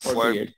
48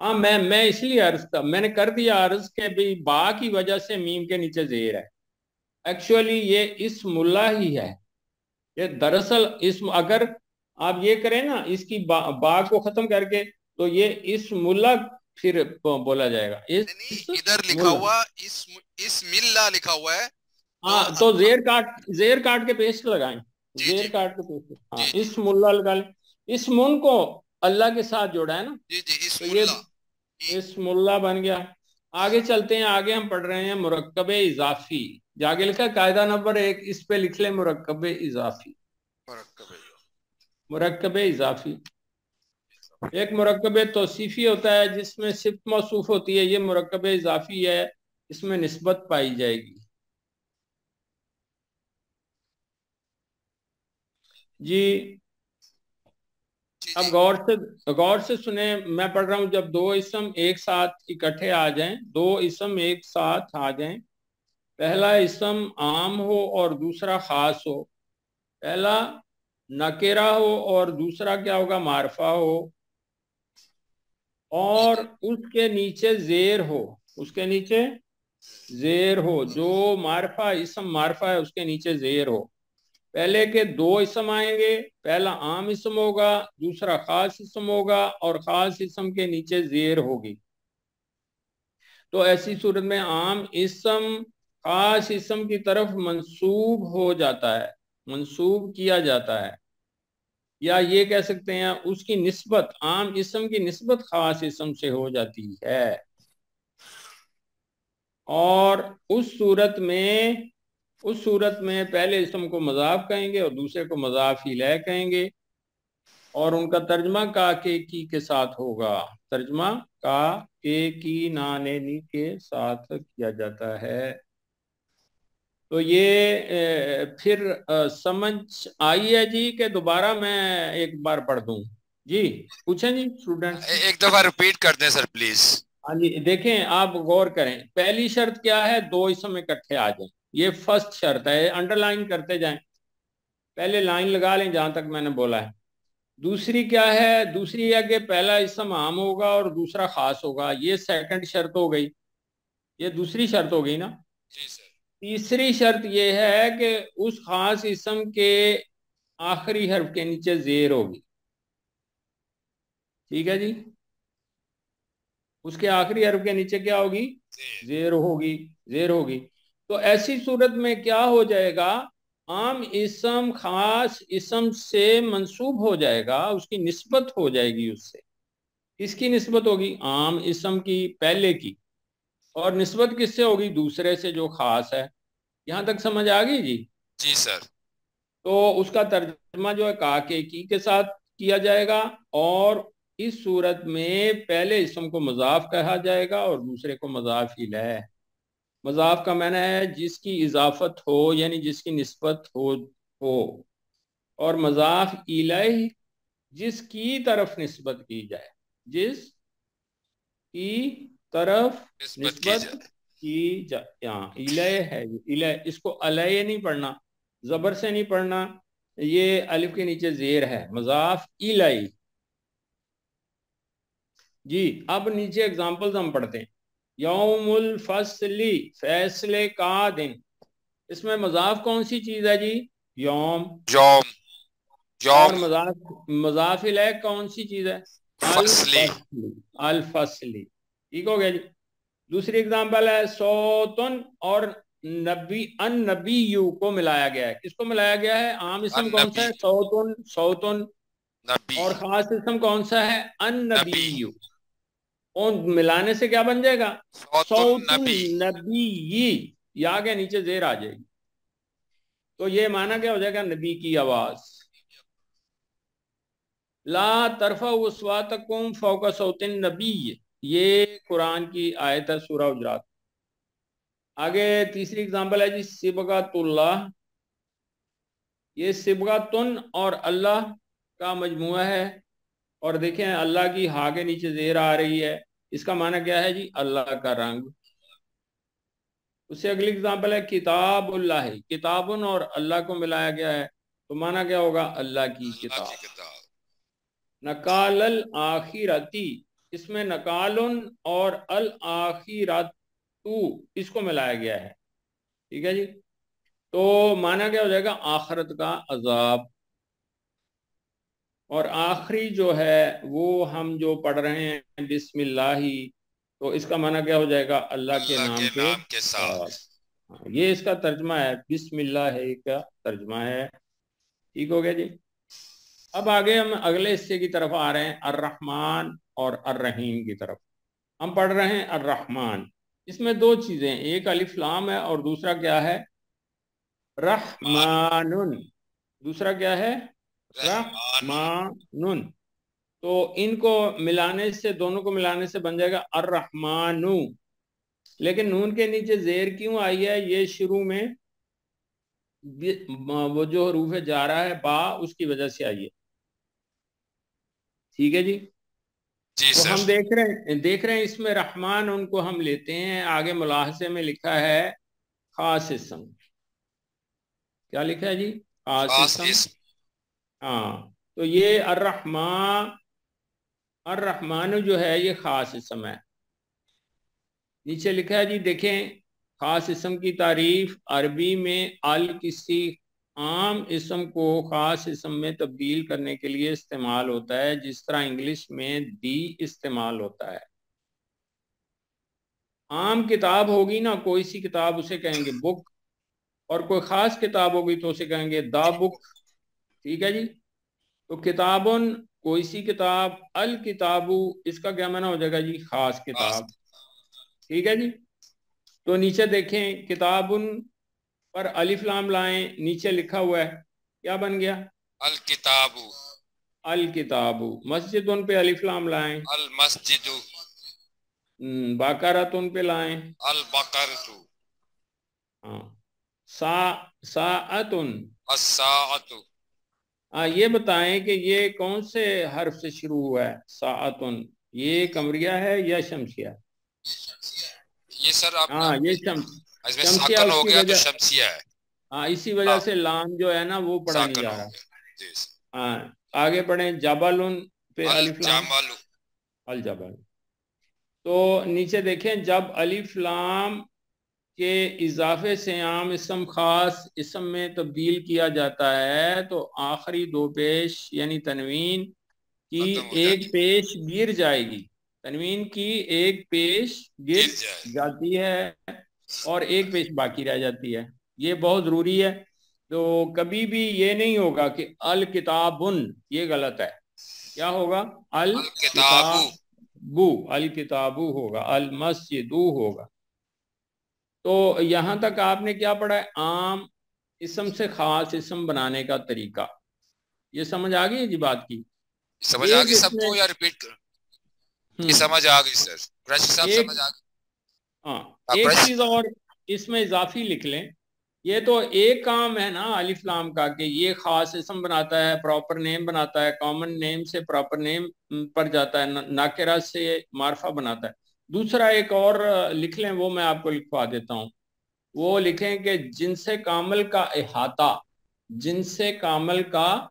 ہاں میں اس لیے عرض تھا، میں نے کر دیا عرض کہ بھی با کی وجہ سے میم کے نیچے زیر ہے. ایکچولی یہ اسم اللہ ہی ہے. یہ دراصل اسم، اگر آپ یہ کریں نا اس کی با کو ختم کر کے، تو یہ اسم اللہ پھر بولا جائے گا. ادھر لکھا ہوا اسم اللہ لکھا ہوا ہے. ہاں تو زیر کاٹ کے پیسٹ لگائیں. جی زیر جی کاٹ کے پیسٹ، ہاں جی جی اسم اللہ لگا لیں. اسم ان کو اللہ کے ساتھ جوڑا ہے نا، جی جی تو اسم یہ اللہ. اسم اللہ بن گیا. آگے چلتے ہیں، آگے ہم پڑھ رہے ہیں مرکب اضافی. جاگے لکھا قاعدہ نمبر 1، اس پہ لکھ لیں مرکب اضافی. مرکب اضافی ایک مرکب توصیفی ہوتا ہے جس میں صفت موصوف ہوتی ہے. یہ مرکب اضافی ہے، اس میں نسبت پائی جائے گی. جی اب غور سے سنیں، میں پڑھ رہا ہوں. جب دو اسم ایک ساتھ اکٹھے آ جائیں، دو اسم ایک ساتھ آ جائیں، پہلا اسم عام ہو اور دوسرا خاص ہو. پہلا نکرہ ہو اور دوسرا کیا ہوگا، معرفہ ہو، اور اس کے نیچے زیر ہو. اس کے نیچے زیر ہو. جو معرفہ اسم معرفہ ہے اس کے نیچے زیر ہو. پہلے کے دو اسم آئیں گے، پہلا عام اسم ہوگا، دوسرا خاص اسم ہوگا، اور خاص اسم کے نیچے زیر ہوگی. تو ایسی صورت میں عام اسم خاص اسم کی طرف منسوب ہو جاتا ہے، منسوب کیا جاتا ہے. یا یہ کہہ سکتے ہیں اس کی نسبت، عام اسم کی نسبت خاص اسم سے ہو جاتی ہے. اور اس صورت میں پہلے اسم کو مضاف کہیں گے اور دوسرے کو مضاف الیہ کہیں گے، اور ان کا ترجمہ کا کے کی کے ساتھ ہوگا. ترجمہ کا کے کی نانینی کے ساتھ کیا جاتا ہے. تو یہ پھر سمجھ آئی ہے جی کہ دوبارہ میں ایک بار پڑھ دوں؟ جی پوچھیں جی اسٹوڈنٹس. ایک دفعہ ریپیٹ کر دیں سر پلیز. ہاں جی دیکھیں آپ غور کریں. پہلی شرط کیا ہے، دو اسم اکٹھے آ جائیں. یہ فرسٹ شرط ہے، انڈر لائن کرتے جائیں، پہلے لائن لگا لیں جہاں تک میں نے بولا ہے. دوسری کیا ہے، دوسری ہے کہ پہلا اسم عام ہوگا اور دوسرا خاص ہوگا. یہ سیکنڈ شرط ہو گئی، یہ دوسری شرط ہو گئی نا. جی سر. تیسری شرط یہ ہے کہ اس خاص اسم کے آخری حرف کے نیچے زیر ہوگی. ٹھیک ہے جی، اس کے آخری حرف کے نیچے کیا ہوگی، زیر ہوگی. زیر ہوگی. تو ایسی صورت میں کیا ہو جائے گا، عام اسم خاص اسم سے منسوب ہو جائے گا، اس کی نسبت ہو جائے گی. اس سے کس کی نسبت ہوگی، عام اسم کی پہلے کی، اور نسبت کس سے ہوگی، دوسرے سے جو خاص ہے. یہاں تک سمجھ آ گئی جی؟ جی سر. تو اس کا ترجمہ جو ہے کا کے ساتھ کیا جائے گا، اور اس صورت میں پہلے اسم کو مضاف کہا جائے گا اور دوسرے کو مضاف الیہ. مضاف کا معنی ہے جس کی اضافت ہو، یعنی جس کی نسبت ہو، اور مضاف الیہ جس کی طرف نسبت کی جائے، جس کی طرف نسبت کی جائے. ہاں الیہ ہے، الیہ، اس کو علیہ نہیں پڑھنا، زبر سے نہیں پڑھنا، یہ الف کے نیچے زیر ہے، مضاف الیہ. جی اب نیچے اگزامپلز ہم پڑھتے ہیں. یوم الفصل، فیصلے کا دن. اس میں مضاف کون سی چیز ہے جی، یوم. یوم. اور یوم. مضاف الیہ کون سی چیز ہے، فصلی. الفصلی. ٹھیک ہو گیا جی. دوسری اگزامپل ہے سوتن اور نبی، ان نبیو کو ملایا گیا ہے. کس کو ملایا گیا ہے، عام اسم کون سا ہے، النبی. سوتن، سوتن، نبی. اور خاص اسم کون سا ہے، ان نبی. نبیو. اور ملانے سے کیا بن جائے گا، صوت صوت النبی. النبی. یا کے نیچے زیر آ جائے گی. تو یہ معنی کیا ہو جائے گا، نبی کی آواز. لا ترفعوا اصواتکم فوق صوت النبی، یہ قرآن کی آیت ہے سورہ حجرات. آگے تیسری اگزامپل ہے جی صبغۃ اللہ. یہ صبغۃن اور اللہ کا مجموعہ ہے، اور دیکھیں اللہ کی ہا کے نیچے زیر آ رہی ہے. اس کا معنی کیا ہے جی، اللہ کا رنگ. اس سے اگلی اگزامپل ہے کتاب اللہ، کتابن اور اللہ کو ملایا گیا ہے، تو معنی کیا ہوگا، اللہ کی اللہ کتاب. کی کتاب. نکال الآخرتی، اس میں نکالن اور الاخرتو اس کو ملایا گیا ہے، ٹھیک ہے جی. تو مانا کیا ہو جائے گا؟ آخرت کا عذاب. اور آخری جو ہے وہ ہم جو پڑھ رہے ہیں بسم اللہ، تو اس کا معنی کیا ہو جائے گا؟ اللہ کے اللہ نام کے کے نام کے ساتھ. ساتھ. یہ اس کا ترجمہ ہے، بسم اللہ ہے کا ترجمہ ہے. ٹھیک ہو گیا جی. اب آگے ہم اگلے حصے کی طرف آ رہے ہیں، الرحمن اور الرحیم کی طرف. ہم پڑھ رہے ہیں الرحمن. اس میں دو چیزیں، ایک الف لام ہے اور دوسرا کیا ہے؟ رحمان. دوسرا کیا ہے؟ رحمان. رحمان. تو ان کو ملانے سے، دونوں کو ملانے سے بن جائے گا الرحمن. لیکن نون کے نیچے زیر کیوں آئی ہے؟ یہ شروع میں وہ جو حروف جا رہا ہے با، اس کی وجہ سے آئی ہے. ٹھیک ہے جی. جی تو سر. ہم دیکھ رہے ہیں اس میں رحمان ان کو ہم لیتے ہیں، آگے ملاحظے میں لکھا ہے خاص اسم. کیا لکھا ہے جی؟ خاص خاص اسم. اسم. ہاں. تو یہ الرحمن جو ہے یہ خاص اسم ہے. نیچے لکھا ہے جی، دیکھیں خاص اسم کی تعریف. عربی میں کسی عام اسم کو خاص اسم میں تبدیل کرنے کے لیے استعمال ہوتا ہے، جس طرح انگلش میں دی استعمال ہوتا ہے. عام کتاب ہوگی نا، کوئی سی کتاب، اسے کہیں گے بک، اور کوئی خاص کتاب ہوگی تو اسے کہیں گے دا بک. ٹھیک ہے جی. تو کتابن کوئی سی کتاب، الکتابو اس کا کیا معنی ہو جائے گا جی؟ خاص خاص. کتاب. ٹھیک ہے جی. تو نیچے دیکھیں کتابن پر الف لام لائیں، نیچے لکھا ہوا ہے کیا بن گیا؟ الکتاب. الکتابو. مسجدن پہ الف لام لائیں، المسجد. باقراتن پہ لائیں، البقرۃ. ہاں. ساعتن. الساعۃ. یہ بتائیں کہ یہ کون سے حرف سے شروع ہوا ہے؟ ساعتن. یہ قمریہ ہے یا شمسیہ؟ یہ سر آپ ہاں یہ اس میں شمسیہ. ساکن اس ہو کی گیا تو وجہ، شمسیہ ہے. ہاں اسی وجہ ہاں سے لام جو ہے نا وہ پڑھا نہیں ساکن جا ہو رہا. گیا. جی سر. ہاں. آگے پڑھیں جبلن پہ الف لام. الجمل. الجبل. تو نیچے دیکھیں جب الف لام کے اضافے سے عام اسم خاص اسم میں تبدیل کیا جاتا ہے تو آخری دو پیش یعنی تنوین کی ختم ہو ایک جاتی. پیش گر جائے گی. تنوین کی ایک پیش گر گر جائے. جاتی ہے اور ایک پیش باقی رہ جاتی ہے. یہ بہت ضروری ہے. تو کبھی بھی یہ نہیں ہوگا کہ الکتابن، یہ غلط ہے. کیا ہوگا؟ الکتاب. الکتابو ہوگا، المسجدو ہوگا. تو یہاں تک آپ نے کیا پڑھا ہے؟ عام اسم سے خاص اسم بنانے کا طریقہ. یہ سمجھ آ گئی ہے جی بات کی؟ سمجھ آ ایک گئی اس سب میں کو یا ریپیٹ کر؟ یہ سمجھ آ گئی سر. قریشی صاحب ایک، سمجھ آ گئی؟ ہاں ایک قریشی. چیز اور اس میں اضافی لکھ لیں. یہ تو ایک کام ہے نا الف لام کا کہ یہ خاص اسم بناتا ہے، پراپر نیم بناتا ہے، کامن نیم سے پراپر نیم پر جاتا ہے، ناکرہ سے معرفہ بناتا ہے. دوسرا ایک اور لکھ لیں، وہ میں آپ کو لکھوا دیتا ہوں. وہ لکھیں کہ جنس کامل کا احاطہ. جنس کامل کا،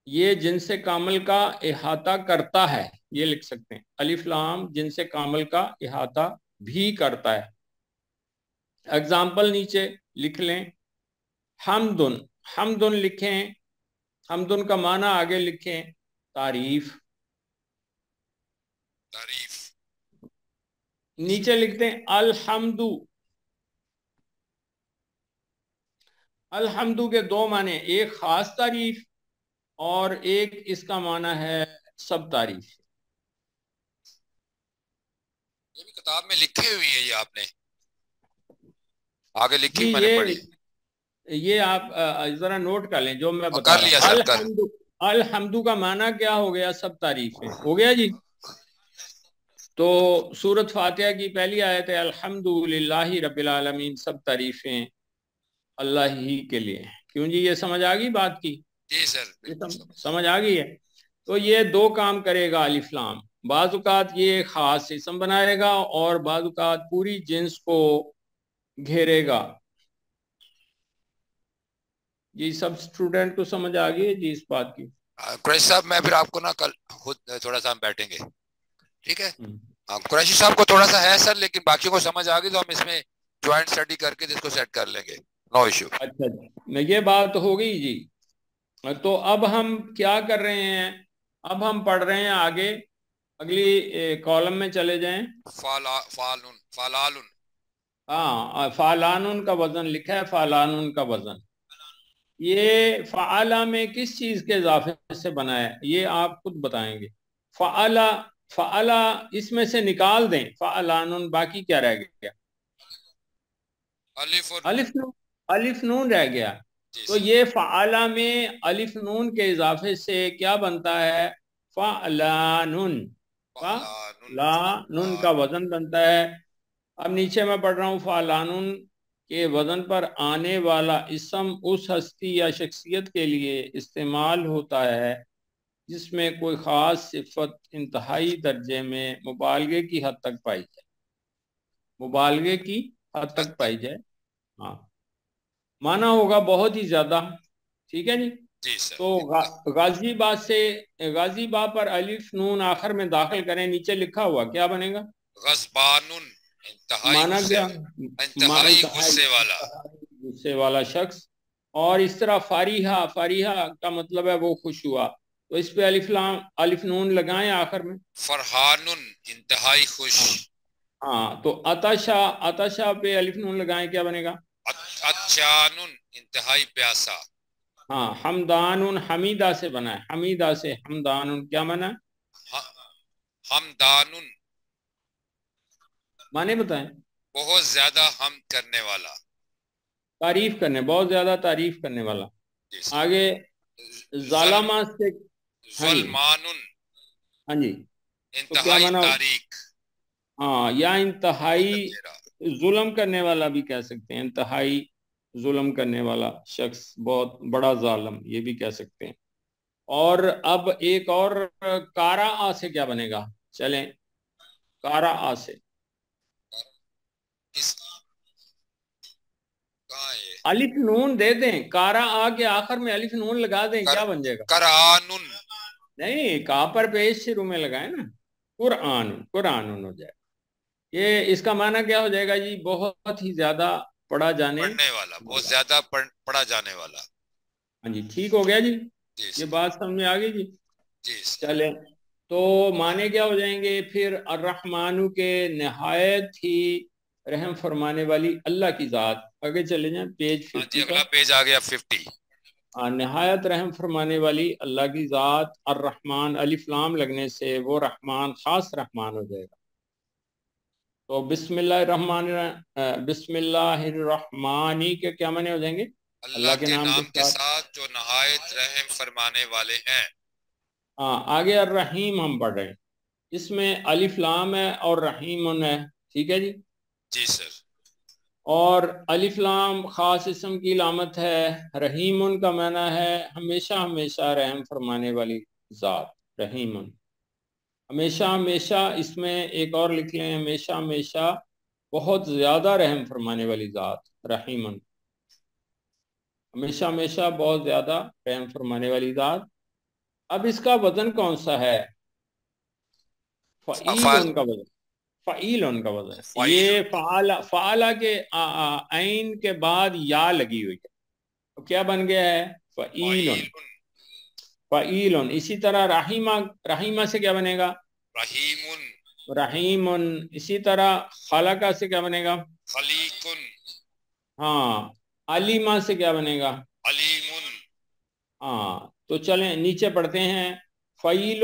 یہ جنس کامل کا احاطہ کرتا ہے، یہ لکھ سکتے ہیں. الف لام جنس کامل کا احاطہ بھی کرتا ہے. اگزامپل نیچے لکھ لیں. حمدن. حمدن لکھیں، حمدن کا معنی آگے لکھیں تعریف. تعریف. نیچے لکھتے ہیں الحمدو. الحمدو کے دو معنی، ایک خاص تعریف اور ایک اس کا معنی ہے سب تعریف. یہ بھی کتاب میں لکھی ہوئی ہے، یہ آپ نے آگے لکھی، جی میں نے پڑھی. یہ آپ ذرا نوٹ کر لیں جو میں بتا کر رہا لیا ہوں. سر کر. الحمدو کا معنی کیا ہو گیا؟ سب تعریفیں. ہو گیا جی. تو سورۃ فاتحہ کی پہلی آیت ہے الحمدللہ رب العالمین، سب تعریفیں اللہ ہی کے لیے. کیوں جی؟ یہ سمجھ آ گئی بات کی؟ جی سر یہ بالکل سمجھ آ گئی ہے. تو یہ دو کام کرے گا الف لام. بعض اوقات یہ خاص اسم بنائے گا اور بعض اوقات پوری جنس کو گھیرے گا. جی سب اسٹوڈنٹ کو سمجھ آ گئی ہے جی اس بات کی؟ قریشی صاحب میں پھر آپ کو نا کل خود تھوڑا سا ہم بیٹھیں گے، ٹھیک ہے؟ قریشی صاحب کو تھوڑا سا ہے سر، لیکن باقیوں کو سمجھ آ گئی تو ہم اس میں جوائنٹ اسٹڈی کر کے اس کو سیٹ کر لیں گے، نو ایشو۔ اچھا جی، یہ بات ہو گئی جی۔ تو اب ہم کیا کر رہے ہیں، اب ہم پڑھ رہے ہیں آگے، اگلی کالم میں چلے جائیں۔ فالالن ہاں، فعلانن کا وزن لکھا ہے، فعلانن کا وزن، یہ فعلا میں کس چیز کے اضافے سے بنا ہے یہ آپ خود بتائیں گے۔ فعلا، فعلا اس میں سے نکال دیں، فعلانن، باقی کیا رہ گیا؟ الف نون، الف نون رہ گیا۔ تو یہ فعلا میں الف نون کے اضافے سے کیا بنتا ہے؟ فعلانن، فعلانن کا وزن بنتا ہے۔ اب نیچے میں پڑھ رہا ہوں، فعلانن کے وزن پر آنے والا اسم اس ہستی یا شخصیت کے لیے استعمال ہوتا ہے جس میں کوئی خاص صفت انتہائی درجے میں مبالغے کی حد تک پائی جائے، مبالغے کی حد تک پائی جائے۔ ہاں، معنی ہوگا بہت ہی زیادہ، ٹھیک ہے جی۔ تو غازی با سے، غازی با پر الف نون آخر میں داخل کریں، نیچے لکھا ہوا کیا بنے گا؟ غضبانن، معنی کیا؟ انتہائی غصے والا، غصے والا شخص۔ اور اس طرح فاریحہ، فاریحہ کا مطلب ہے وہ خوش ہوا، تو اس پہ الف نون لگائیں آخر میں۔ فرحانن، انتہائی خوش۔ ہاں، تو عطشہ، عطشہ پہ الف نون لگائیں، کیا بنے گا؟ عطشانن، انتہائی پیاسا۔ ہاں، حمدانن، حمیدہ سے بنا ہے، حمیدہ سے حمدانن، کیا بنا ہے؟ حمدانن، معنی بتائیں۔ بہت زیادہ حمد کرنے والا، تعریف کرنے، بہت زیادہ تعریف کرنے والا۔ آگے ظالمہ سے، ظلمانن، ہاں جی، تو کیا انتہائی معنی؟ تاریک۔ ہاں، یا انتہائی ظلم کرنے والا بھی کہہ سکتے ہیں، انتہائی ظلم کرنے والا شخص، بہت بڑا ظالم، یہ بھی کہہ سکتے ہیں۔ اور اب ایک اور، کارا آ سے کیا بنے گا؟ چلیں، کارا آ سے الف نون دے دیں، کارا آ کے آخر میں الف نون لگا دیں، کیا بن جائے گا؟ قرآنن، نہیں، کا پر پیش شروع میں لگائیں نا، قرآن، قرآن ہو جائے۔ یہ اس کا معنی کیا ہو جائے گا جی؟ بہت ہی زیادہ پڑھا جانے پڑھنے والا، بہت زیادہ پڑھا جانے والا۔ ہاں جی، ٹھیک ہو گیا جی، یہ بات سمجھ میں آ گئی جی؟ چلیں، تو معنی کیا ہو جائیں گے پھر؟ الرحمن کے نہایت ہی رحم فرمانے والی اللہ کی ذات۔ آگے چلے جائیں، پیج 50 پر۔ اگلا پیج آ گیا 50۔ نہایت رحم فرمانے والی اللہ کی ذات، الرحمن، الف لام لگنے سے وہ رحمان خاص رحمان ہو جائے گا۔ تو بسم اللہ الرحمن، بسم اللہ الرحمانی کے کیا معنی ہو جائیں گے؟ اللہ کے نام کے ساتھ جو نہایت رحم فرمانے والے ہیں۔ ہاں، آگے الرحیم ہم پڑھ رہے ہیں، اس میں الف لام ہے اور رحیم ہے، ٹھیک ہے جی؟ جی سر۔ اور الف لام خاص اسم کی علامت ہے، رحیم کا معنی ہے ہمیشہ ہمیشہ رحم فرمانے والی ذات، رحیم، ہمیشہ ہمیشہ، اس میں ایک اور لکھ لیں، ہمیشہ ہمیشہ بہت زیادہ رحم فرمانے والی ذات، رحیم، ہمیشہ ہمیشہ بہت زیادہ رحم فرمانے والی ذات۔ اب اس کا وزن کون سا ہے؟ فعیل کا وزن، فعیل کا وزن، یہ فعال کے عین کے بعد یا لگی ہوئی ہے، تو کیا بن گیا ہے؟ فعیل، فعیل۔ اسی طرح رحیمہ، رحیمہ سے کیا بنے گا؟ رحیم، رحیم۔ اسی طرح خالقہ سے کیا بنے گا؟ خلیق، ہاں، علیمہ سے کیا بنے گا؟ علیم۔ ہاں، تو چلیں نیچے پڑھتے ہیں، فعیل،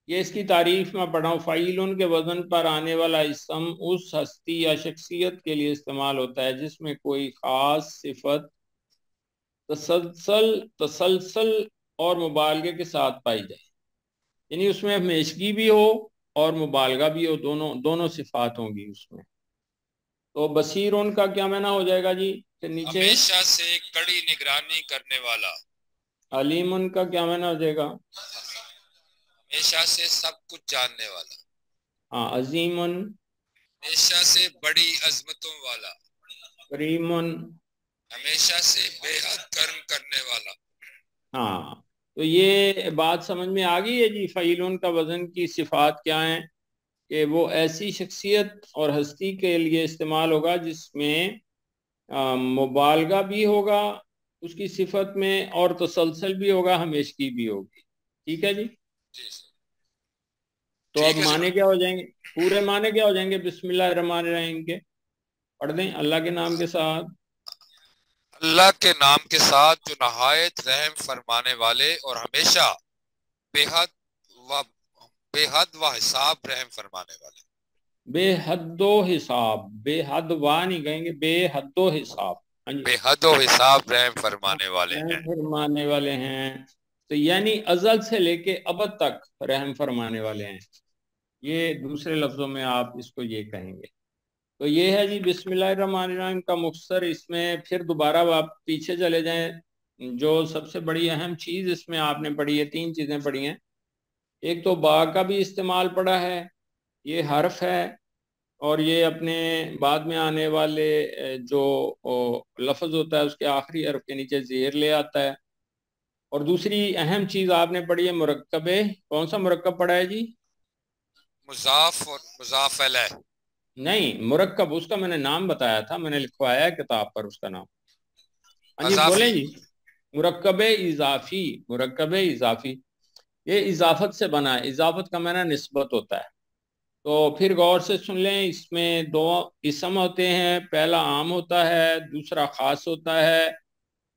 یہ اس کی تعریف میں پڑھا ہوں، فعیل کے وزن پر آنے والا اسم اس ہستی یا شخصیت کے لیے استعمال ہوتا ہے جس میں کوئی خاص صفت تسلسل اور مبالغے کے ساتھ پائی جائے، یعنی اس میں ہمیشگی بھی ہو اور مبالغہ بھی ہو، دونوں صفات ہوں گی اس میں۔ تو بصیرون کا کیا معنی ہو جائے گا جی؟ پھر نیچے ہمیشہ سے کڑی نگرانی کرنے والا۔ علیمن کا کیا معنی ہو جائے گا؟ ہمیشہ سے سب کچھ جاننے والا۔ ہاں، عظیمن، ہمیشہ سے بڑی عظمتوں والا۔ کریمن، ہمیشہ سے بے حد کرم کرنے والا۔ ہاں، تو یہ بات سمجھ میں آ گئی ہے جی فعیلون کا وزن کی صفات کیا ہیں، کہ وہ ایسی شخصیت اور ہستی کے لیے استعمال ہوگا جس میں مبالغہ بھی ہوگا اس کی صفت میں، اور تسلسل بھی ہوگا، ہمیشگی بھی ہوگی. ٹھیک ہے جی. تو اب معنی کیا ہو جائیں گے، پورے معنی کیا ہو جائیں گے بسم اللہ الرحمن الرحیم کے؟ پڑھ دیں. اللہ کے نام کے ساتھ. اللہ کے نام کے ساتھ جو نہایت رحم فرمانے والے اور ہمیشہ بے حد و حساب رحم فرمانے والے. بے حد و حساب، بے حد و نہیں کہیں گے، بے حد و حساب. بے حد و حساب رحم فرمانے والے ہیں. فرمانے والے ہیں، تو یعنی ازل سے لے کے ابد تک رحم فرمانے والے ہیں. یہ دوسرے لفظوں میں آپ اس کو یہ کہیں گے. تو یہ ہے جی بسم اللہ الرحمن الرحیم کا مختصر. اس میں پھر دوبارہ آپ پیچھے چلے جائیں، جو سب سے بڑی اہم چیز اس میں آپ نے پڑھی ہے، 3 چیزیں پڑھی ہیں. ایک تو با کا بھی استعمال پڑا ہے، یہ حرف ہے، اور یہ اپنے بعد میں آنے والے جو لفظ ہوتا ہے اس کے آخری حرف کے نیچے زیر لے آتا ہے. اور دوسری اہم چیز آپ نے پڑھی ہے مرکبے. کون سا مرکب پڑھا ہے جی؟ مضاف اور مضاف الیہ. نہیں، مرکب اس کا میں نے نام بتایا تھا، میں نے لکھوایا ہے کتاب پر اس کا نام. ہاں جی بولیں جی. مرکب اضافی، مرکب اضافی یہ اضافت سے بنا ہے. اضافت کا معنی نسبت ہوتا ہے. تو پھر غور سے سن لیں، اس میں 2 اسم ہوتے ہیں، پہلا عام ہوتا ہے، دوسرا خاص ہوتا ہے.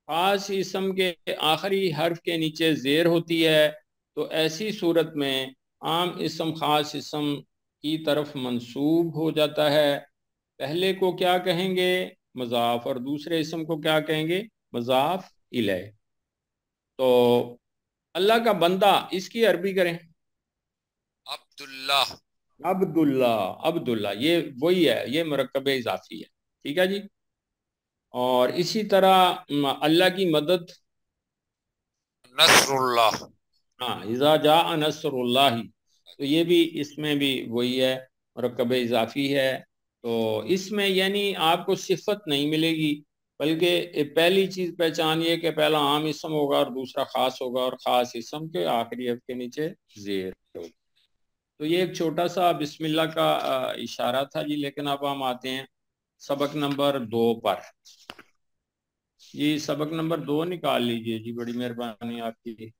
خاص اسم کے آخری حرف کے نیچے زیر ہوتی ہے، تو ایسی صورت میں عام اسم خاص اسم کی طرف منسوب ہو جاتا ہے. پہلے کو کیا کہیں گے؟ مضاف، اور دوسرے اسم کو کیا کہیں گے؟ مضاف الیہ. تو اللہ کا بندہ، اس کی عربی کریں عبداللہ. عبداللہ، عبداللہ یہ وہی ہے، یہ مرکب اضافی ہے. ٹھیک ہے جی. اور اسی طرح اللہ کی مدد، نصر اللہ. ہاں اذا جاء نصر اللہ، تو یہ بھی اس میں بھی وہی ہے، مرکب اضافی ہے. تو اس میں یعنی آپ کو صفت نہیں ملے گی، بلکہ پہلی چیز پہچان یہ کہ پہلا عام اسم ہوگا اور دوسرا خاص ہوگا، اور خاص اسم کے آخری حرف کے نیچے زیر ہوگا. تو یہ ایک چھوٹا سا بسم اللہ کا اشارہ تھا جی. لیکن اب ہم آتے ہیں سبق نمبر 2 پر. جی سبق نمبر 2 نکال لیجئے جی، بڑی مہربانی آپ کی.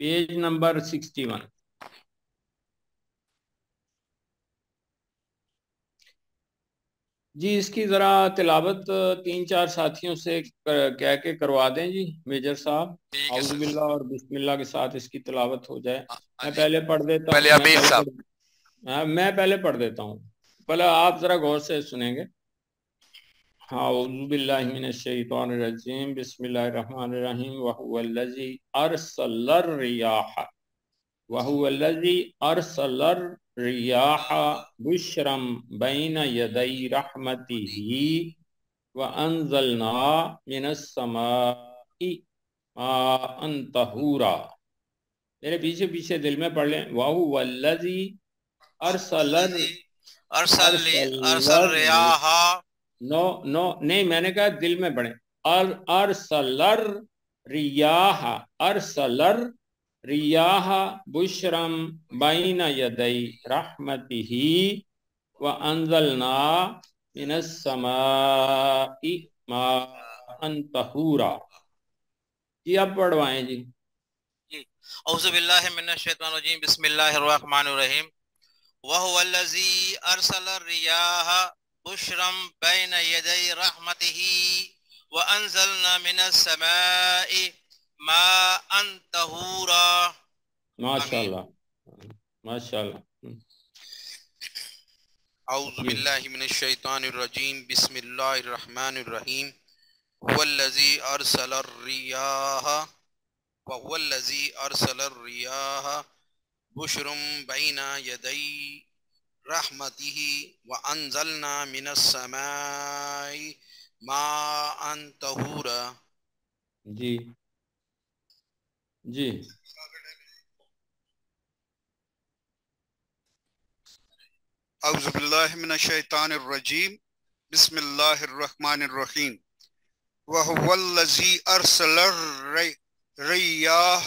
Page number 61. جی اس کی ذرا تلاوت 3-4 ساتھیوں سے کہہ کے کروا دیں جی میجر صاحب. اعوذ باللہ اور بسم اللہ کے ساتھ اس کی تلاوت ہو جائے. میں پہلے پڑھ دیتا ہوں، میں پہلے پڑھ دیتا ہوں، پہلے آپ ذرا غور سے سنیں گے. اعوذ باللہ من الشیطان الرجیم، بسم اللہ الرحمن الرحیم. وَهُوَ الَّذِي أَرْسَلَ الرِّيَاحَ، وَهُوَ الَّذِي أَرْسَلَ الرِّيَاحَ بُشْرًا بَيْنَ يَدَيْ رَحْمَتِهِ وَأَنزَلْنَا مِنَ السَّمَاءِ مَاءً طَهُورًا. میرے پیچھے پیچھے دل میں پڑھ لیں. وَهُوَ الَّذِي أَرْسَلَ الرِّيَاحَ. نو نہیں، میں نے کہا دل میں پڑھیں. ارسل الریاح، ارسل الریاح بشرم بین یدی رحمتہ وانزلنا من السماء ماء طہورا. جی اب پڑھوائیں جی. اعوذ باللہ من الشیطان الرجیم، بسم اللہ الرحمن الرحیم. وَهُوَ الَّذِي أَرْسَلَ الرِّيَاحَ بُشْرًا بَيْنَ يَدَيْ رَحْمَتِهِ وَأَنزَلْنَا مِنَ السَّمَاءِ مَاءً طَهُورًا. ماشاءاللہ ماشاءاللہ. اعوذ باللہ من الشیطان الرجیم، بسم اللہ الرحمن الرحیم. هُوَ الَّذِي أَرْسَلَ الرِّيَاحَ وَهُوَ الَّذِي أَرْسَلَ الرِّيَاحَ بُشْرًا بَيْنَ يَدَيْ رَحْمَتِهِ وَأَنزَلْنَا مِنَ السَّمَاءِ مَاءً طَهُورًا. جی جی اعوذ باللہ من الشیطان الرجیم، بسم اللہ الرحمن الرحیم. وَهُوَ الَّذِي أَرْسَلَ الرِّيَاحَ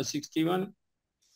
61,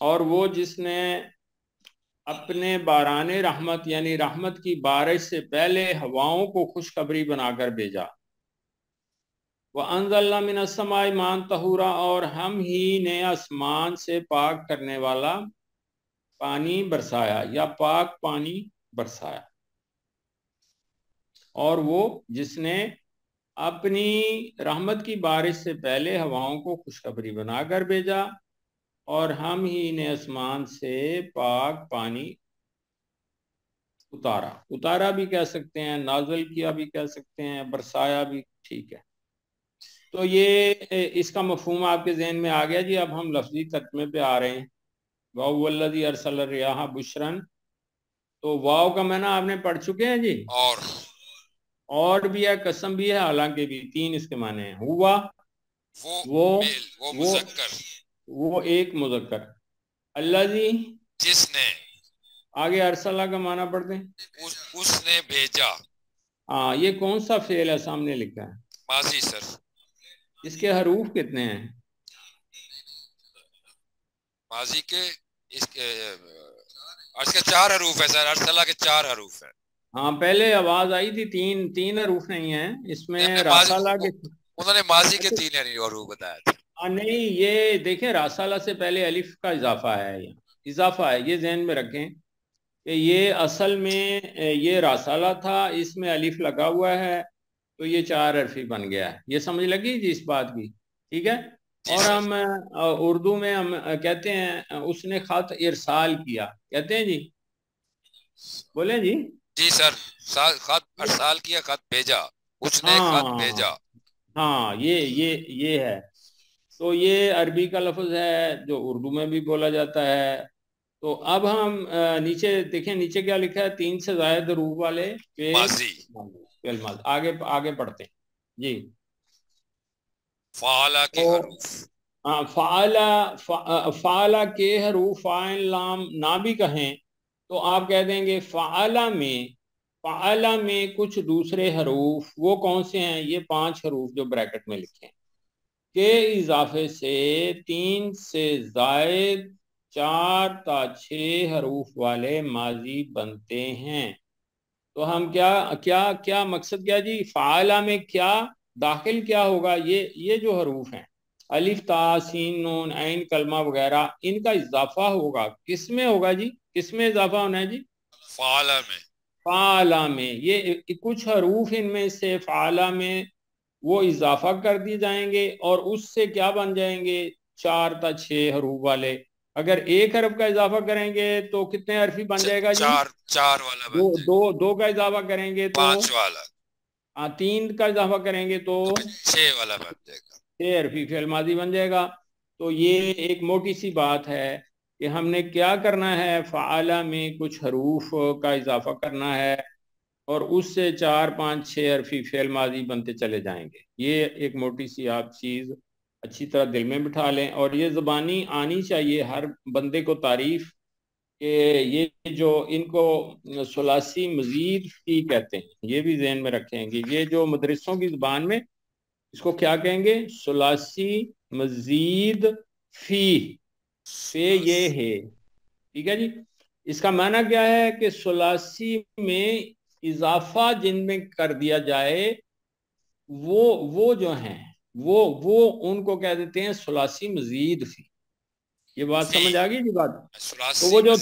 اور وہ جس نے اپنے باران رحمت یعنی رحمت کی بارش سے پہلے ہواؤں کو خوشخبری بنا کر بھیجا. وَأَنزَلْنَا مِنَ السَّمَاءِ مَاءً طَهُورًا، اور ہم ہی نے آسمان سے پاک کرنے والا پانی برسایا یا پاک پانی برسایا. اور وہ جس نے اپنی رحمت کی بارش سے پہلے ہواؤں کو خوشخبری بنا کر بھیجا، اور ہم ہی نے آسمان سے پاک پانی اتارا بھی کہہ سکتے ہیں، نازل کیا بھی کہہ سکتے ہیں، برسایا بھی ٹھیک ہے. تو یہ اس کا مفہوم آپ کے ذہن میں آ گیا جی. اب ہم لفظی ترجمے پہ آ رہے ہیں. وَهُوَ الَّذِي أَرْسَلَ الرِّيَاحَ بُشْرًا، تو واو کا معنی آپ نے پڑھ چکے ہیں جی. اور بھی ہے، قسم بھی ہے، حالانکہ بھی، تین اس کے معنی ہیں. ہوا وہ ایک مذکر، الذی جس نے، آگے ارسلہ کا معنی پڑھتے ہیں، اس نے بھیجا. ہاں، یہ کون سا فعل ہے سامنے لکھا ہے؟ ماضی سر. اس کے حروف کتنے ہیں؟ ماضی کے اس کے 4 حروف ہیں سر. ارسلہ کے 4 حروف ہیں. ہاں، پہلے آواز آئی تھی تین حروف نہیں ہیں اس میں. راسالہ کے انہوں نے ماضی کے 3 حروف بتایا تھا. نہیں، یہ دیکھیں راسالہ سے پہلے الف کا اضافہ ہے، اضافہ ہے، یہ ذہن میں رکھیں کہ یہ اصل میں یہ راسالہ تھا، اس میں الف لگا ہوا ہے تو یہ 4 حرفی بن گیا ہے. یہ سمجھ لگی جی اس بات کی؟ ٹھیک ہے. اور ہم اردو میں ہم کہتے ہیں اس نے خط ارسال کیا، کہتے ہیں جی، بولیں جی. جی سر، خط ارسال کیا، خط بھیجا، اس نے خط بھیجا. ہاں، یہ ہے. تو یہ عربی کا لفظ ہے جو اردو میں بھی بولا جاتا ہے. تو اب ہم نیچے دیکھیں، نیچے کیا لکھا ہے؟ 3 سے زائد حروف والے فعل ماضی. آگے پڑھتے ہیں جی. فعلا کے حروف، فعلا کے حروف، فاعل لام نہ بھی کہیں تو آپ کہہ دیں گے فعلا میں کچھ دوسرے حروف. وہ کون سے ہیں؟ یہ 5 حروف جو بریکٹ میں لکھے ہیں، کے اضافے سے 3 سے زائد 4 تا 6 حروف والے ماضی بنتے ہیں. تو ہم کیا مقصد کیا جی؟ فعلا میں کیا داخل کیا ہوگا؟ یہ جو حروف ہیں الف تا سین نون عین کلمہ وغیرہ، ان کا اضافہ ہوگا. کس میں ہوگا جی؟ کس میں اضافہ ہونا ہے جی؟ فعلا میں. فعلا میں. یہ کچھ حروف ان میں سے فعلا میں وہ اضافہ کر دی جائیں گے اور اس سے کیا بن جائیں گے؟ 4 تا 6 حروف والے. اگر ایک حرف کا اضافہ کریں گے تو کتنے حرفی بن جائے گا جی؟ 4 والا بن جائے گا. دو کا اضافہ کریں گے تو 5 والا. 3 کا اضافہ کریں گے تو 6 والا بن جائے گا. 6 حرفی فعل ماضی بن جائے گا. تو یہ ایک موٹی سی بات ہے کہ ہم نے کیا کرنا ہے؟ فعلا میں کچھ حروف کا اضافہ کرنا ہے اور اس سے 4 5 6 حرفی فعل ماضی بنتے چلے جائیں گے. یہ ایک موٹی سی آپ چیز اچھی طرح دل میں بٹھا لیں، اور یہ زبانی آنی چاہیے ہر بندے کو تعریف کہ یہ جو ان کو ثلاثی مزید فی کہتے ہیں، یہ بھی ذہن میں رکھیں گے. یہ جو مدرسوں کی زبان میں اس کو کیا کہیں گے؟ ثلاثی مزید فی یہ ہے. ٹھیک ہے جی. اس کا معنی کیا ہے کہ ثلاثی میں اضافہ جن میں کر دیا جائے وہ جو ہیں وہ ان کو کہہ دیتے ہیں ثلاثی مزید فی. یہ بات سمجھ آ گئی جی بات؟ تو وہ جو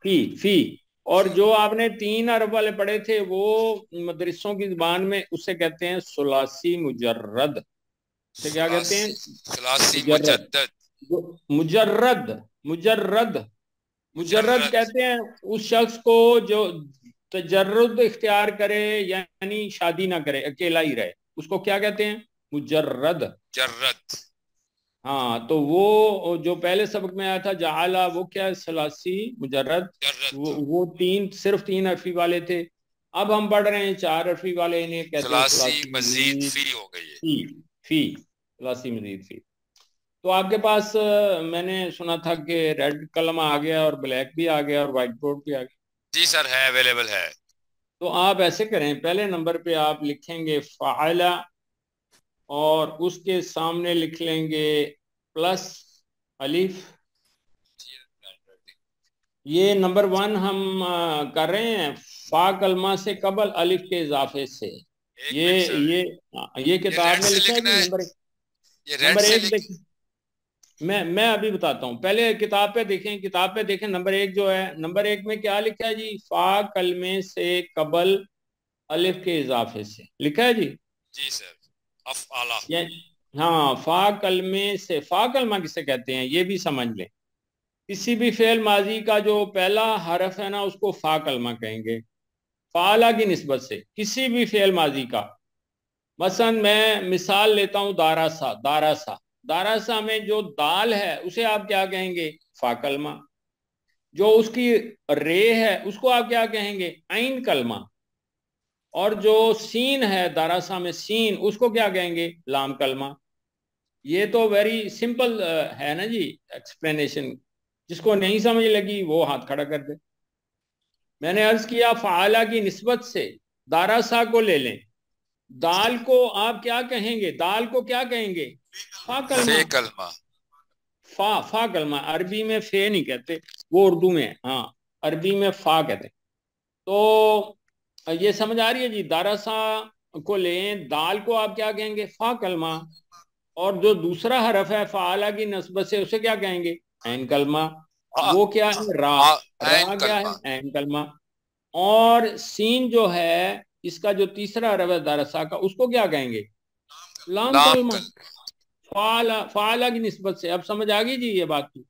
فی اور جو آپ نے 3 حرف والے پڑھے تھے وہ مدرسوں کی زبان میں اسے کہتے ہیں ثلاثی مجرد. اسے کیا کہتے ہیں؟ ثلاثی مجرد کہتے ہیں اس شخص کو جو تجرد اختیار کرے، یعنی شادی نہ کرے، اکیلا ہی رہے، اس کو کیا کہتے ہیں؟ مجرد. ہاں، تو وہ جو پہلے سبق میں آیا تھا جعلا، وہ کیا ہے؟ ثلاثی مجرد. وہ صرف 3 حرفی والے تھے. اب ہم پڑھ رہے ہیں 4 حرفی والے، انہیں کہتے ہیں ثلاثی مزید فی ہو گئی. ثلاثی مزید فی. تو آپ کے پاس میں نے سنا تھا کہ ریڈ قلم آ گیا اور بلیک بھی آ گیا اور وائٹ بورڈ بھی آ گیا. جی سر، ہے، اویلیبل ہے. تو آپ ایسے کریں، پہلے نمبر پہ آپ لکھیں گے فعلا اور اس کے سامنے لکھ لیں گے پلس الف یہ نمبر 1 ہم کر رہے ہیں فا کلمہ سے قبل الف کے اضافے سے. یہ کتاب میں لکھا ہے جی نمبر 1 دیکھیں. میں ابھی بتاتا ہوں, پہلے کتاب پہ دیکھیں نمبر 1 جو ہے, نمبر 1 میں کیا لکھا ہے جی؟ فا کلمے سے قبل الف کے اضافے سے لکھا ہے جی. جی سر, افعالہ. ہاں, فا کلمے سے, فا کلمہ کسے کہتے ہیں یہ بھی سمجھ لیں. کسی بھی فعل ماضی کا جو پہلا حرف ہے نا اس کو فا کلمہ کہیں گے, فعلہ کی نسبت سے کسی بھی فعل ماضی کا. مثلا میں مثال لیتا ہوں داراسا. داراسا میں جو دال ہے اسے آپ کیا کہیں گے؟ فا کلمہ. جو اس کی رے ہے اس کو آپ کیا کہیں گے؟ عین کلمہ. اور جو سین ہے داراسا میں سین, اس کو کیا کہیں گے؟ لام کلمہ. یہ تو ویری سمپل ہے نا جی ایکسپلینیشن. جس کو نہیں سمجھ لگی وہ ہاتھ کھڑا کر دے. میں نے عرض کیا فعالہ کی نسبت سے داراسا کو لے لیں. دال کو آپ کیا کہیں گے؟ دال کو کیا کہیں گے؟ فا کلمہ. فا کلمہ. عربی میں فے نہیں کہتے, وہ اردو میں, ہاں عربی میں فا کہتے. تو یہ سمجھ آ رہی ہے جی؟ داراسا کو لیں, دال کو آپ کیا کہیں گے؟ فا کلمہ. اور جو دوسرا حرف ہے فعالہ کی نسبت سے اسے کیا کہیں گے؟ عین کلمہ. وہ کیا ہے؟ را. کیا ہے؟ عین کلمہ. اور سین جو ہے اس کا جو تیسرا حرف ہے داراسا کا, اس کو کیا کہیں گے؟ لام کلمہ. فعالہ کی نسبت سے. اب سمجھ آ گئی جی یہ بات کی؟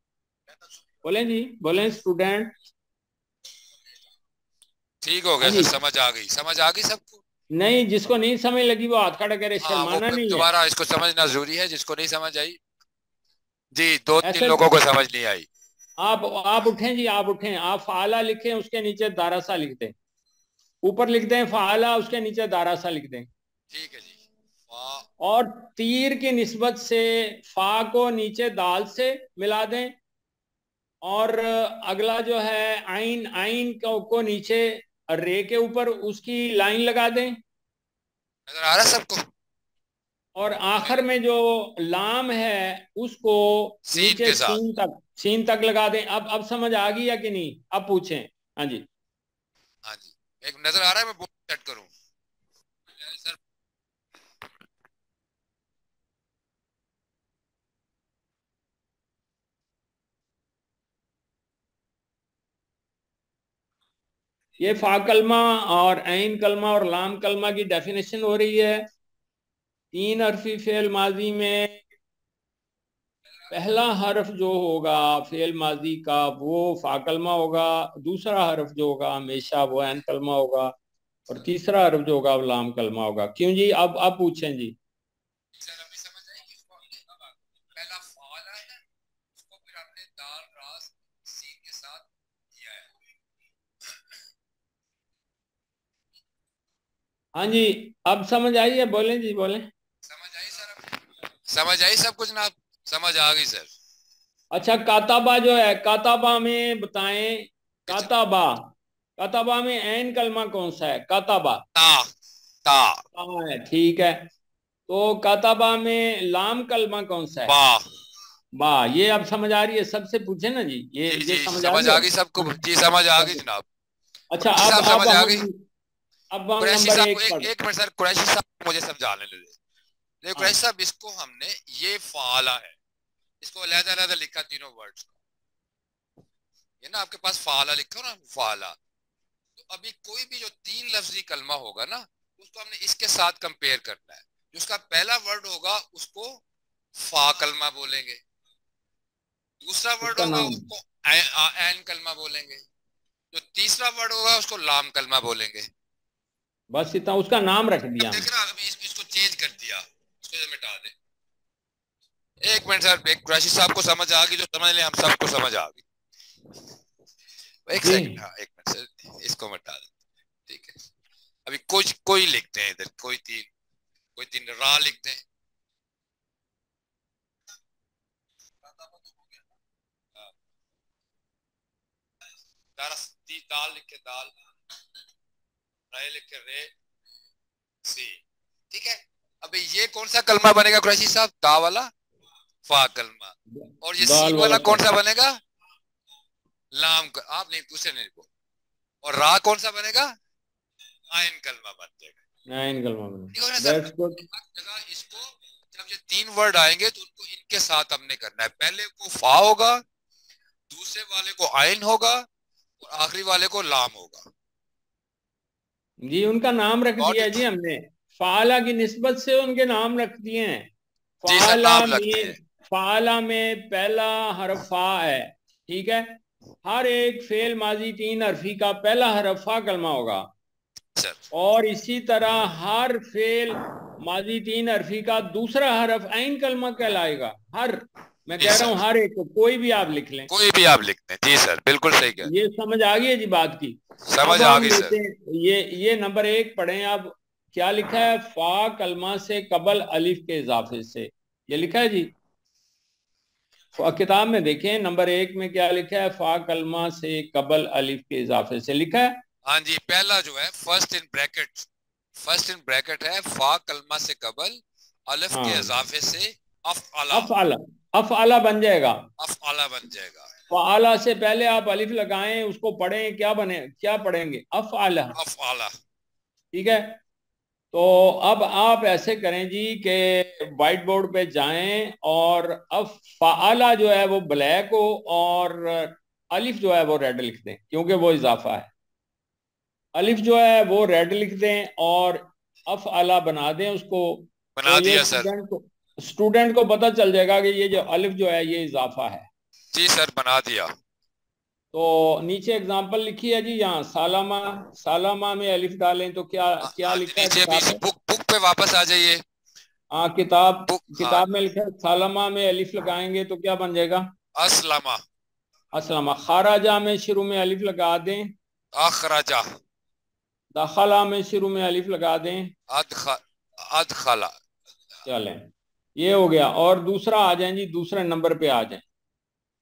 بولیں جی, بولیں اسٹوڈنٹ. ٹھیک ہو گیا سر, سمجھ آ گئی سب کو. نہیں, جس کو نہیں سمجھ لگی وہ ہاتھ کھڑا کرے, شرمانا نہیں ہے. دوبارہ اس کو سمجھنا ضروری ہے. جس کو نہیں سمجھ آئی جی, 2-3 لوگوں کو سمجھ نہیں آئی. آپ اٹھیں جی, آپ اٹھیں. آپ فعالہ لکھیں, اس کے نیچے داراسا لکھ دیں. اوپر لکھ دیں فعالہ, اس کے نیچے داراسا لکھ دیں. ٹھیک ہے جی. اور تیر کی نسبت سے فا کو نیچے دال سے ملا دیں. اور اگلا جو ہے عین کو نیچے رے کے اوپر اس کی لائن لگا دیں. نظر آ رہا سب کو؟ اور آخر میں جو لام ہے اس کو نیچے سین تک لگا دیں. اب سمجھ آ گئی یا کہ نہیں؟ اب پوچھیں. ہاں جی, ہاں جی, ایک نظر آ رہا ہے, میں بورڈ سیٹ کروں. یہ فا کلمہ اور عین کلمہ اور لام کلمہ کی ڈیفینیشن ہو رہی ہے. 3 حرفی فعل ماضی میں پہلا حرف جو ہوگا فعل ماضی کا وہ فا کلمہ ہوگا. دوسرا حرف جو ہوگا ہمیشہ وہ عین کلمہ ہوگا. اور تیسرا حرف جو ہوگا وہ لام کلمہ ہوگا. کیوں جی؟ اب پوچھیں جی. ہاں جی, اب سمجھ آئی ہے؟ بولیں جی, بولیں. سمجھ آئی سر؟ سمجھ آئی سب کچھ جناب؟ سمجھ آ گئی سر. اچھا, کاتابہ جو ہے, کاتابہ میں بتائیں. کاتابہ میں عین کلمہ کون سا ہے؟ کاتابہ ہے, ٹھیک ہے. تو کاتابہ میں لام کلمہ کون سا ہے؟ با. یہ اب سمجھ آ رہی ہے؟ سب سے پوچھیں نا جی. یہ سمجھ آ گئی سب کو جی, سمجھ آ گئی جناب. اچھا, اب قریشی صاحب ایک منٹ سر, قریشی صاحب مجھے سمجھانے لے. قریشی صاحب, اس کو ہم نے یہ فعالہ ہے, اس کو علیحدہ علیحدہ لکھا تینوں ورڈز کو. یہ نا آپ کے پاس فعالہ لکھا نا, فعالہ. تو ابھی کوئی بھی جو 3 لفظی کلمہ ہوگا نا اس کو ہم نے اس کے ساتھ کمپیئر کرنا ہے. جو اس کا پہلا ورڈ ہوگا اس کو فا کلمہ بولیں گے, دوسرا ورڈ ہوگا اس کو عین کلمہ بولیں گے, جو تیسرا ورڈ ہوگا اس کو لام کلمہ بولیں گے. بس اتنا اس کا نام رکھ دیا. دیکھ رہا, ابھی اس کو چینج کر دیا, اس کو مٹا دیں. ایک منٹ سر, قریشی صاحب کو سمجھ آ گئی جو سمجھ لیں, ہم سب کو سمجھ آ گئی. ایک سیکنڈ, ہاں ایک منٹ سر, اس کو مٹا دیں. ٹھیک ہے, ابھی کوئی لکھتے ہیں ادھر, کوئی تین را لکھتے ہیں. دال لکھے, دال رے لکھے, رے سی. ٹھیک ہے, ابھی یہ کون سا کلمہ بنے گا قریشی صاحب؟ دا والا فا کلمہ. اور یہ سین والا کون سا بنے گا؟ لام کا آپ نہیں دوسرے نہیں لکھو. اور را کون سا بنے گا؟ آئین کلمہ بن جائے گا. آئین کلمہ بنے ٹھیک ہے نا گا. سر؟ That's good. ہر جگہ اس کو جب یہ 3 ورڈ آئیں گے تو ان کو ان کے ساتھ ہم نے کرنا ہے. پہلے کو فا ہوگا, دوسرے والے کو آئین ہوگا, اور آخری والے کو لام ہوگا. جی ان کا نام رکھ دیا جی ہم نے, فعالہ کی نسبت سے ان کے نام رکھ دیے ہیں. جی سر, نام لگتے ہیں. فعالہ میں پہلا حرف فا ہے, ٹھیک ہے. ہر ایک فعل ماضی 3 حرفی کا پہلا حرف فا کلمہ ہوگا, سر اور اسی طرح ہر فعل ماضی 3 حرفی کا دوسرا حرف عین کلمہ کہلائے گا. میں جی کہہ رہا سر, ہوں ہر ایک کو, کوئی بھی آپ لکھ لیں. کوئی بھی آپ لکھتے ہیں. جی سر بالکل صحیح کہہ, یہ سمجھ آ گئی ہے جی بات کی. سمجھ اب آ ہم گئی لیتے سر. ہیں یہ نمبر 1 پڑھیں. اب کیا لکھا ہے؟ فا کلمہ سے قبل الف کے اضافے سے, یہ لکھا ہے جی. کتاب میں دیکھیں نمبر 1 میں کیا لکھا ہے؟ فا کلمہ سے قبل الف کے اضافے سے لکھا ہے. ہاں جی, پہلا جو ہے فرسٹ ان بریکٹ ہے, فا کلمہ سے قبل الف کے اضافے سے افعلا. افعلا بن جائے گا, افعلا بن جائے گا. فعلا سے پہلے آپ الف لگائیں, اس کو پڑھیں, کیا پڑھیں گے؟ افعلا. افعلا. ٹھیک ہے. تو اب آپ ایسے کریں جی کہ وائٹ بورڈ پہ جائیں اور اب فعلا جو ہے وہ بلیک ہو اور الف جو ہے وہ ریڈ لکھ دیں, کیونکہ وہ اضافہ ہے. الف جو ہے وہ ریڈ لکھ دیں اور افعلا بنا دیں اس کو. بنا تو یہ دیا سر. اسٹوڈنٹ کو پتہ چل جائے گا کہ یہ جو الف جو ہے یہ اضافہ ہے. جی سر بنا دیا. تو نیچے اگزامپل لکھی ہے جی یہاں, سالامہ میں الف ڈالیں تو کیا لکھا ہے نیچے بھی کتاب میں؟ بک پہ واپس آ جائیے. ہاں کتاب میں لکھا ہے سالامہ میں الف لگائیں گے تو کیا بن جائے گا؟ اسلامہ. اسلامہ. خارجہ میں شروع میں الف لگا دیں. اخرجہ. دخلہ میں شروع میں الف لگا دیں. ادخلہ. چلیں یہ ہو گیا. اور دوسرا آ جائیں جی, دوسرے نمبر پہ آ جائیں.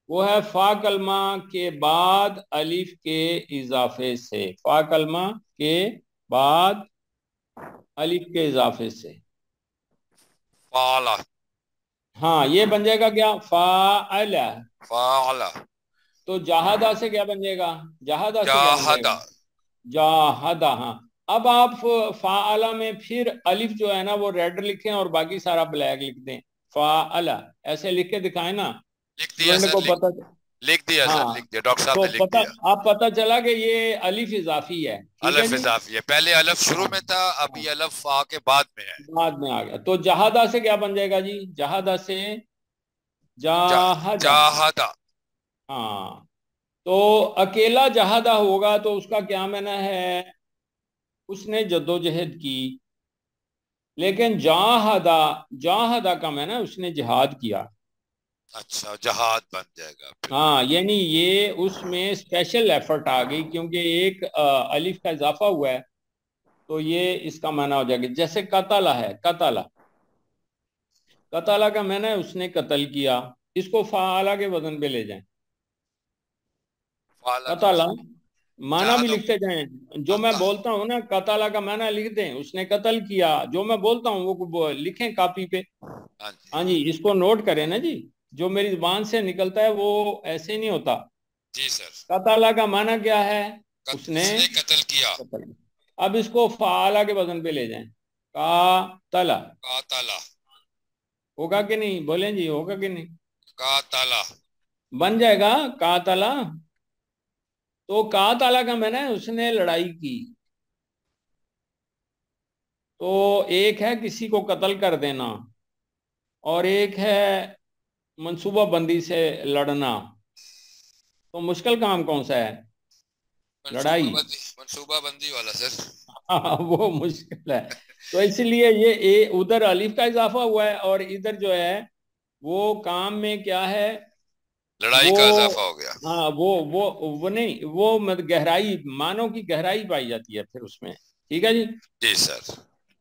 وہ ہے فا کلمہ کے بعد الف کے اضافے سے. فا کلمہ کے بعد الف کے اضافے سے. فعلا. ہاں یہ بن جائے گا کیا؟ فاعلا. فعلا. تو جہادہ سے کیا بن جائے گا؟ جہادہ سے کیا بن جائے گا؟ جاہدہ. جاہدہ. ہاں اب آپ فاعلا میں پھر الف جو ہے نا وہ ریڈ لکھیں اور باقی سارا بلیک لکھ دیں. فاعلا ایسے لکھ کے دکھائیں نا, لکھ دیا اسٹوڈنٹ سر. کو پتہ. لکھ دیا سر. ہاں لکھ دیا ڈاکٹر صاحب تو نے لکھ دیا. آپ پتہ چلا کہ یہ الف اضافی ہے. ٹھیک ہے الف جی, اضافی ہے. پہلے الف شروع میں تھا, ابھی الف فا کے بعد میں ہے. بعد میں آ گیا. تو جہادہ سے کیا بن جائے گا جی؟ جہادہ سے جاہدہ. جاہدہ. ہاں تو اکیلا جہادہ ہوگا تو اس کا کیا معنی ہے؟ اس نے جدوجہد کی. لیکن جاہدہ کا معنی اس نے جہاد کیا. اچھا جہاد بن جائے گا. ہاں یعنی یہ اس میں اسپیشل ایفرٹ آ گئی, کیونکہ ایک الف کا اضافہ ہوا ہے تو یہ اس کا معنی ہو جائے گا. جیسے قتلہ ہے, قتلہ کا معنی ہے اس نے قتل کیا. اس کو فعالہ کے وزن پہ لے جائیں. قتلہ معنی بھی لکھتے جائیں. جو میں بولتا ہوں نا قتلہ کا معنی لکھ دیں, اس نے قتل کیا. جو میں بولتا ہوں وہ لکھیں کاپی پہ. ہاں جی اس کو نوٹ کریں نا جی, جو میری زبان سے نکلتا ہے وہ ایسے نہیں ہوتا. جی سر. قتلہ کا معنی کیا ہے؟ اس نے قتل کیا. اب اس کو فعالہ کے وزن پہ لے جائیں. قاتلہ. قاتلہ. ہوگا کہ نہیں؟ بولیں جی ہوگا کہ نہیں؟ قاتلہ. بن جائے گا قاتلہ. تو قاتلہ کا معنی ہے اس نے لڑائی کی. تو ایک ہے کسی کو قتل کر دینا اور ایک ہے منصوبہ بندی سے لڑنا. تو مشکل کام کون سا ہے؟ لڑائی. منصوبہ بندی والا سر. وہ مشکل ہے. تو اس لیے یہ ادھر الف کا اضافہ ہوا ہے اور ادھر جو ہے وہ کام میں کیا ہے؟ لڑائی کا اضافہ ہو گیا. ہاں وہ نہیں, وہ گہرائی, معنوں کی گہرائی پائی جاتی ہے پھر اس میں. ٹھیک ہے جی. جی سر.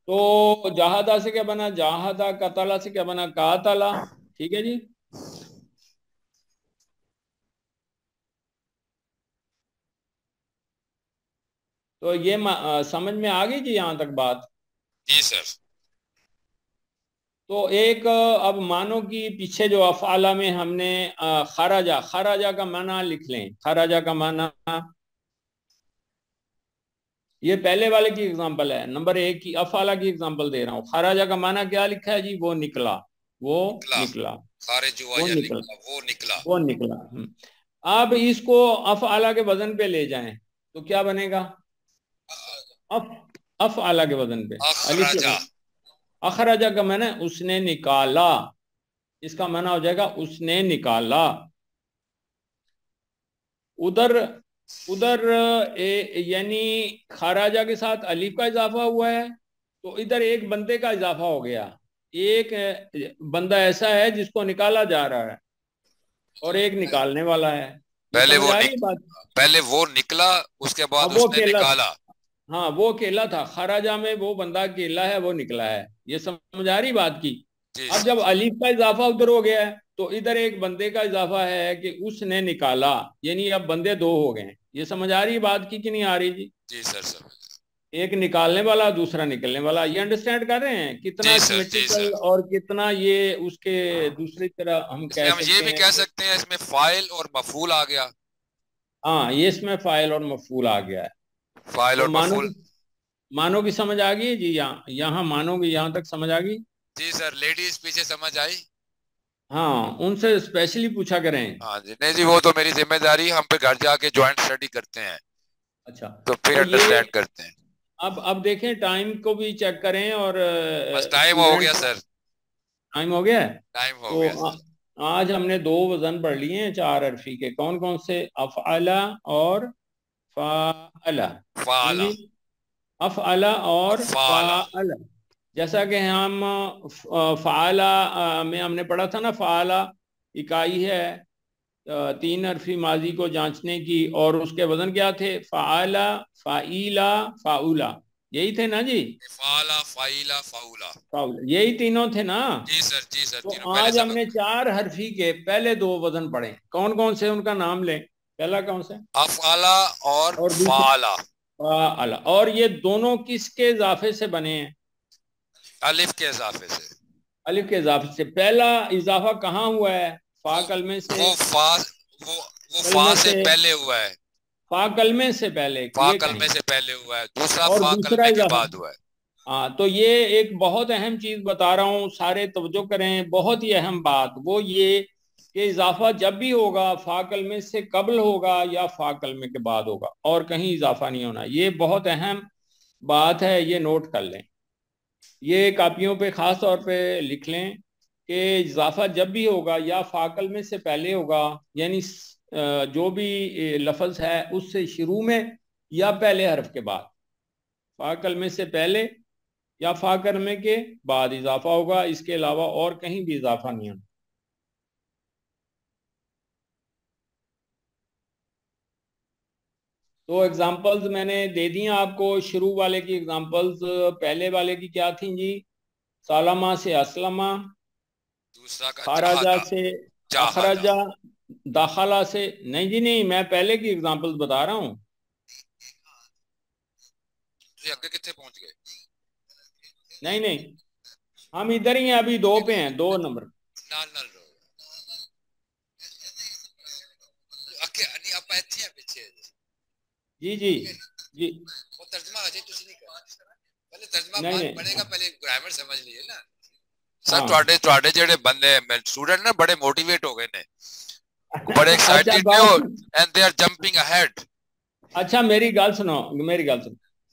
تو جہادہ سے کیا بنا؟ جہادہ. قتلہ سے کیا بنا؟ قاتلہ. ٹھیک ہے جی. تو یہ سمجھ میں آ گئی جی یہاں تک بات؟ جی سر. تو ایک اب مانو کی پیچھے جو افعالہ میں ہم نے خراجہ، خراجہ کا معنی لکھ لیں. خراجہ کا معنی یہ پہلے والے کی اگزامپل ہے، نمبر 1 کی افعالہ کی اگزامپل دے رہا ہوں. خراجہ کا معنی کیا لکھا ہے جی؟ وہ نکلا، وہ نکلا، خارج ہوا وہ یا نکلا، وہ نکلا. وہ نکلا. اب اس کو افعالہ کے وزن پہ لے جائیں تو کیا بنے گا؟ افعالہ کے وزن پہ اخراجہ. اخراجہ کا معنی اس نے نکالا، اس کا معنی ہو جائے گا اس نے نکالا. ادھر یعنی خراجہ کے ساتھ الف کا اضافہ ہوا ہے، تو ادھر ایک بندے کا اضافہ ہو گیا. ایک بندہ ایسا ہے جس کو نکالا جا رہا ہے اور ایک نکالنے والا ہے. پہلے وہ نکلا، اس کے بعد اس نے نکالا. ہاں وہ اکیلا تھا، خراجہ میں وہ بندہ اکیلا ہے، وہ نکلا ہے. یہ سمجھ آ رہی بات کی؟ اب جب الف کا اضافہ ادھر ہو گیا ہے تو ادھر ایک بندے کا اضافہ ہے کہ اس نے نکالا، یعنی اب بندے 2 ہو گئے. یہ سمجھ آ رہی بات کی کہ نہیں آ رہی جی؟ جی سر. ایک نکالنے والا، دوسرا نکلنے والا. یہ انڈرسٹینڈ کر رہے ہیں کتنا سیمیٹریکل اور کتنا یہ اس کے دوسری طرح ہم یہ بھی کہہ سکتے ہیں اس میں فاعل اور مفعول آ گیا. ہاں یہ اس میں فاعل اور مفعول آ گیا ہے. فاعل اور مفعول مانو کی سمجھ آ گئی جی؟ یہاں مانو کی یہاں تک سمجھ آ گئی؟ جی سر. لیڈیز پیچھے سمجھ آئی؟ ہاں ان سے اسپیشلی پوچھا کریں. ہاں جی. نہیں جی وہ تو میری ذمہ داری، ہم پہ گھر جا کے جوائنٹ اسٹڈی کرتے ہیں. اچھا تو پھر انڈرسٹینڈ کرتے ہیں. اب دیکھیں ٹائم کو بھی چیک کریں. اور بس ٹائم ہو گیا سر. ٹائم ہو گیا؟ ٹائم ہو گیا سر. آج ہم نے 2 وزن پڑھ لیے ہیں 4 حرفی کے. کون کون سے؟ افعلا اور فعلا. فعلا. افعلا اور فعلا. جیسا کہ ہم فعلا میں ہم نے پڑھا تھا نا، فعلا اکائی ہے 3 حرفی ماضی کو جانچنے کی، اور اس کے وزن کیا تھے؟ فعلا، فعیلا، فعولا. یہی تھے نا جی؟ فعلا، فعیلا، فعولا، یہی تینوں تھے نا؟ جی سر. جی سر. تو آج ہم نے 4 حرفی کے پہلے 2 وزن پڑھے. کون کون سے؟ ان کا نام لیں. پہلا کون سے؟ افعلا اور فعلا. فعلا. اور یہ دونوں کس کے اضافے سے بنے ہیں؟ الف کے اضافے سے. الف کے اضافے سے. پہلا اضافہ کہاں ہوا ہے؟ فا کلمے سے. وہ فا سے پہلے ہوا ہے. فا کلمے سے پہلے. فا کلمے سے پہلے ہوا ہے. دوسرا اور فا کلمے کے بعد ہوا ہے. ہاں تو یہ ایک بہت اہم چیز بتا رہا ہوں، سارے توجہ کریں. بہت ہی اہم بات وہ یہ کہ اضافہ جب بھی ہوگا فا کلمے سے قبل ہوگا یا فا کلمے کے بعد ہوگا، اور کہیں اضافہ نہیں ہونا. یہ بہت اہم بات ہے، یہ نوٹ کر لیں. یہ کاپیوں پہ خاص طور پہ لکھ لیں کہ اضافہ جب بھی ہوگا یا فا کلمے سے پہلے ہوگا، یعنی جو بھی لفظ ہے اس سے شروع میں یا پہلے حرف کے بعد. فا کلمے سے پہلے یا فا کلمے کے بعد اضافہ ہوگا، اس کے علاوہ اور کہیں بھی اضافہ نہیں ہونا. تو ایگزامپلز میں نے دے دی آپ کو. شروع والے کی ایگزامپلز پہلے والے کی کیا تھیں جی؟ سالمہ سے اسلمہ، خراجہ سے اخرجہ، داخلہ سے. نہیں جی نہیں، میں پہلے کی ایگزامپلز بتا رہا ہوں. نہیں نہیں، ہم ادھر ہی ہیں، ابھی 2 پہ ہیں، 2 نمبر. جی جی جی. سر جڑے بندے اسٹوڈنٹ نا بڑے موٹیویٹ ہو گئے نے، بڑے ایکسائٹڈ نے and they are jumping ahead. اچھا میری گل سنو.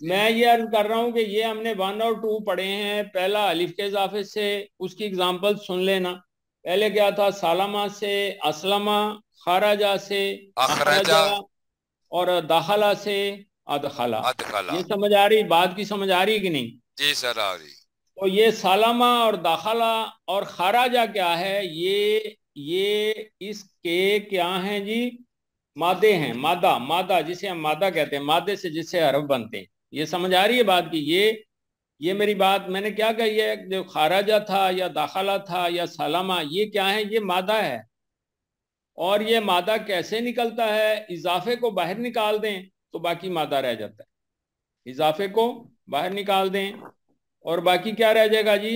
میں یہ عرض کر رہا ہوں کہ یہ ہم نے 1 اور 2 پڑھے ہیں. پہلا الف کے اضافے سے، اس کی اگزامپل سن لینا. پہلے کیا تھا؟ سالمہ سے اسلمہ، خراجہ سے اخرجہ، اور داخلہ سے ادخلہ. یہ سمجھ آ رہی بات کی؟ سمجھ آ رہی کہ نہیں؟ جی سر آ رہی. تو یہ سالمہ اور داخلہ اور خراجہ کیا ہے؟ یہ اس کے کیا ہیں جی؟ مادے ہیں. مادہ جسے ہم مادہ کہتے ہیں، مادے سے جس سے حرف بنتے ہیں. یہ سمجھ آ رہی ہے بات کی؟ یہ میری بات میں نے کیا کہی ہے؟ جو خراجہ تھا یا داخلہ تھا یا سالمہ، یہ کیا ہے؟ یہ مادہ ہے. اور یہ مادہ کیسے نکلتا ہے؟ اضافے کو باہر نکال دیں تو باقی مادہ رہ جاتا ہے. اضافے کو باہر نکال دیں اور باقی کیا رہ جائے گا جی؟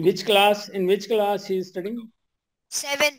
Which class? In which class he is studying? 7.